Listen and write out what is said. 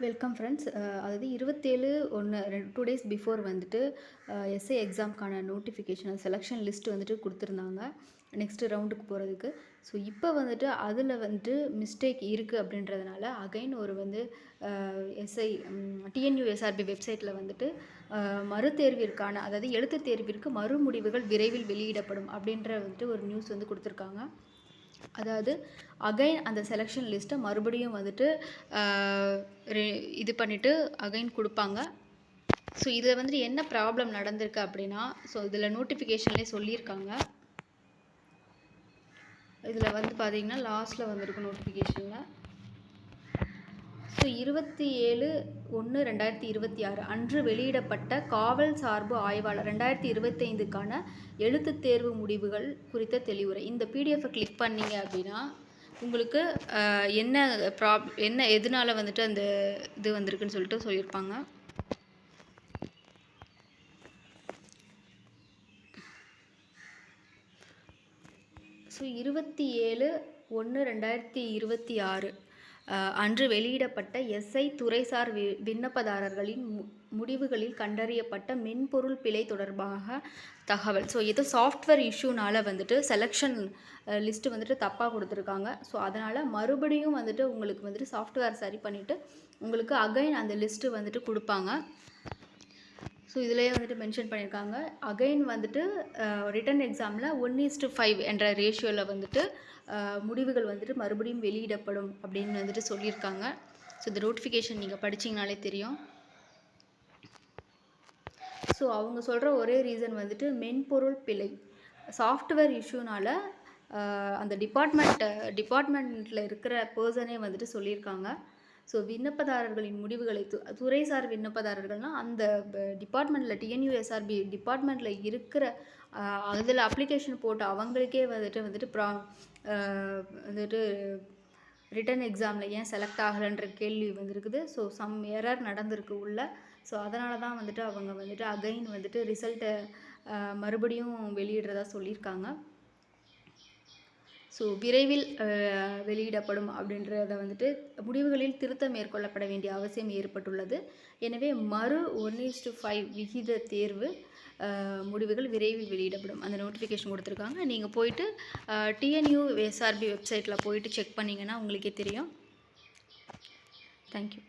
Welcome friends. அதாவது 27/1 2 days before வந்துட்டு S A எக்ஸாம்க்கான notification selection list வந்துட்டு கொடுத்துருந்தாங்க நெக்ஸ்ட்டு ரவுண்டுக்கு போகிறதுக்கு. ஸோ இப்போ வந்துட்டு அதில் வந்துட்டு மிஸ்டேக் இருக்குது அப்படின்றதுனால அகைன் ஒரு வந்து எஸ்ஐ டிஎன்யூஎஸ்ஆர்பி வெப்சைட்டில் வந்துட்டு மறுதேர்விற்கான அதாவது எழுத்துத் தேர்விற்கு மறுமுடிவுகள் விரைவில் வெளியிடப்படும் அப்படின்ற வந்துட்டு ஒரு நியூஸ் வந்து கொடுத்துருக்காங்க. அதாவது அகைன் அந்த செலெக்ஷன் லிஸ்ட்டை மறுபடியும் வந்துட்டு இது பண்ணிவிட்டு அகைன் கொடுப்பாங்க. ஸோ இதில் வந்துட்டு என்ன ப்ராப்ளம் நடந்திருக்கு அப்படின்னா, ஸோ இதில் நோட்டிஃபிகேஷன்லேயே சொல்லியிருக்காங்க. இதில் வந்து பார்த்திங்கன்னா லாஸ்ட்டில் வந்திருக்கு நோட்டிஃபிகேஷனில். ஸோ 27/1/2026 அன்று வெளியிடப்பட்ட காவல் சார்பு ஆய்வாளர் 2025க்கான எழுத்துத் தேர்வு முடிவுகள் குறித்த தெளிவுரை. இந்த பிடிஎஃப்பை கிளிக் பண்ணிங்க அப்படின்னா உங்களுக்கு என்ன எதனால் வந்துட்டு அந்த இது வந்திருக்குன்னு சொல்லிட்டு சொல்லியிருப்பாங்க. ஸோ 27/1/2026 அன்று வெளியிடப்பட்ட எஸ்ஐ துறைசார் விண்ணப்பதாரர்களின் முடிவுகளில் கண்டறியப்பட்ட மென்பொருள் பிழை தொடர்பாக தகவல். ஸோ இது சாஃப்ட்வேர் இஷ்யூனால் வந்துட்டு செலெக்ஷன் லிஸ்ட்டு வந்துட்டு தப்பாக கொடுத்துருக்காங்க. ஸோ அதனால் மறுபடியும் வந்துட்டு உங்களுக்கு வந்துட்டு சாஃப்ட்வேர் சரி பண்ணிவிட்டு உங்களுக்கு அகைன் அந்த லிஸ்ட்டு வந்துட்டு கொடுப்பாங்க. ஸோ இதிலேயே வந்துட்டு மென்ஷன் பண்ணியிருக்காங்க. அகைன் வந்துட்டு ரிட்டன் எக்ஸாமில் 1:5 என்ற ரேஷியோவில் வந்துட்டு முடிவுகள் வந்துட்டு மறுபடியும் வெளியிடப்படும் அப்படின்னு வந்துட்டு சொல்லியிருக்காங்க. ஸோ இந்த நோட்டிஃபிகேஷன் நீங்கள் படிச்சிங்கனாலே தெரியும். ஸோ அவங்க சொல்கிற ஒரே ரீசன் வந்துட்டு மென்பொருள் பிழை சாஃப்ட்வேர் இஷ்யூனால் அந்த டிபார்ட்மெண்ட்டில் இருக்கிற பர்சனே வந்துட்டு சொல்லியிருக்காங்க. ஸோ விண்ணப்பதாரர்களின் முடிவுகளை துறைசார் விண்ணப்பதாரர்கள்னால் அந்த டிபார்ட்மெண்ட்டில் டிஎன்யூஎஸ்ஆர்பி டிபார்ட்மெண்ட்டில் இருக்கிற அதில் அப்ளிகேஷன் போட்டு அவங்களுக்கே வந்துட்டு ரிட்டன் எக்ஸாமில் ஏன் செலக்ட் ஆகலைன்ற கேள்வி வந்துருக்குது. ஸோ சம் எரர் நடந்திருக்கு உள்ள. ஸோ அதனால தான் வந்துட்டு அவங்க வந்துட்டு அகைன் வந்துட்டு ரிசல்ட்டை மறுபடியும் வெளியிடுறதா சொல்லியிருக்காங்க. ஸோ விரைவில் வெளியிடப்படும் அப்படின்றத வந்துட்டு முடிவுகளில் திருத்தம் மேற்கொள்ளப்பட வேண்டிய அவசியம் ஏற்பட்டுள்ளது. எனவே 1:5 விகித தேர்வு முடிவுகள் விரைவில் வெளியிடப்படும் அந்த நோட்டிஃபிகேஷன் கொடுத்துருக்காங்க. நீங்கள் போயிட்டு டிஎன்யூஎஸ்ஆர்பி வெப்சைட்டில் போயிட்டு செக் பண்ணிங்கன்னா உங்களுக்கே தெரியும். தேங்க்யூ.